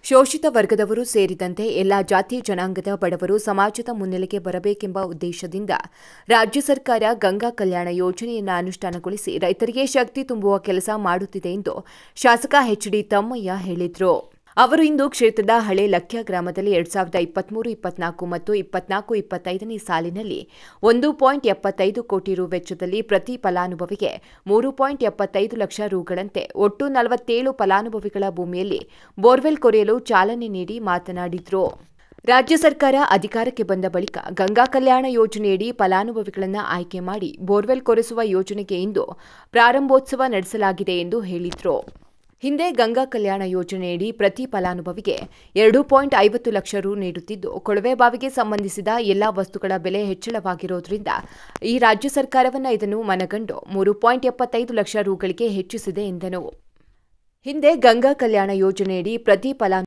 ಶೋಷಿತ ವರ್ಗದವರು ಸೇರಿದಂತೆ ಎಲ್ಲಾ ಜಾತಿ ಜನಾಂಗದ ಬಡವರು ಸಮಾಜದ ಮುನ್ನೆಲೆಗೆ ಬರಬೇಕೆಂಬ ಉದ್ದೇಶದಿಂದ ರಾಜ್ಯ ಸರ್ಕಾರ ಗಂಗಾ ಕಲ್ಯಾಣ ಯೋಜನೆಯನ್ನು ಅನುಷ್ಠಾನಗೊಳಿಸಿ ರೈತರಿಗೆ ಶಕ್ತಿ ತುಂಬುವ ಕೆಲಸ ಮಾಡುತ್ತಿದೆ ಎಂದು ಶಾಸಕ ಎಚ್.ಡಿ. ತಮ್ಮಯ್ಯ ಹೇಳಿದರು. ಅವರು ಇಂದು ಕ್ಷೇತ್ರದ ಹಳೆ ಲಕ್ಯ ಗ್ರಾಮದಲ್ಲಿ 2023-24 ಮತ್ತು 24-25ನೇ ಸಾಲಿನಲ್ಲಿ 1.75 ಕೋಟಿ ರು ವೆಚ್ಚದಲ್ಲಿ ಪ್ರತಿ ಫಲಾನುಭವಿಗೆ 3.75 ಲಕ್ಷ ರುಗಳಂತೆ ಒಟ್ಟು 47 ಫಲಾನುಭವಿಗಳ ಭೂಮಿಯಲ್ಲಿ ಬೋರ್ವೆಲ್ ಕೊರೆಯಲು ಚಾಲನೆ ನೀಡಿ ಮಾತನಾಡಿದರು. ರಾಜ್ಯ ಸರ್ಕಾರ ಅಧಿಕಾರಕ್ಕೆ ಬಂದ ಬಳಿಕ ಗಂಗಾ ಕಲ್ಯಾಣ ಯೋಜನೆಯಡಿ ಫಲಾನುಭವಿಗಳನ್ನು ಆಯ್ಕೆ ಮಾಡಿ ಬೋರ್ವೆಲ್ ಕೊರೆಸುವ ಯೋಜನೆಗೆ ಇಂದು ಪ್ರಾರಂಭೋತ್ಸವ ನಡೆಸಲಾಗಿದೆ ಎಂದು ಹೇಳಿದರು. ಹಿಂದೆ ಗಂಗಾ ಕಲ್ಯಾಣ ಯೋಜನೆಯಡಿ ಪ್ರತಿ ಫಲಾನುಭವಿಗೆ 2.50 ಲಕ್ಷ ರು ನೀಡುತ್ತಿದ್ದು, ಕೊಳವೆ ಬಾವಿಗೆ ಸಂಬಂಧಿಸಿದ ಎಲ್ಲಾ ವಸ್ತುಗಳ ಬೆಲೆ ಹೆಚ್ಚಳವಾಗಿರುವುದರಿಂದ ಈ ರಾಜ್ಯ ಸರ್ಕಾರವನ್ನು ಇದನ್ನು ಮನಗಂಡು 3.75 ಲಕ್ಷ ರುಗಳಿಗೆ ಹೆಚ್ಚಿಸಿದೆ ಎಂದರು. ಹಿಂದೆ ಗಂಗಾ ಕಲ್ಯಾಣ ಯೋಜನೆಯಡಿ ಪ್ರತಿ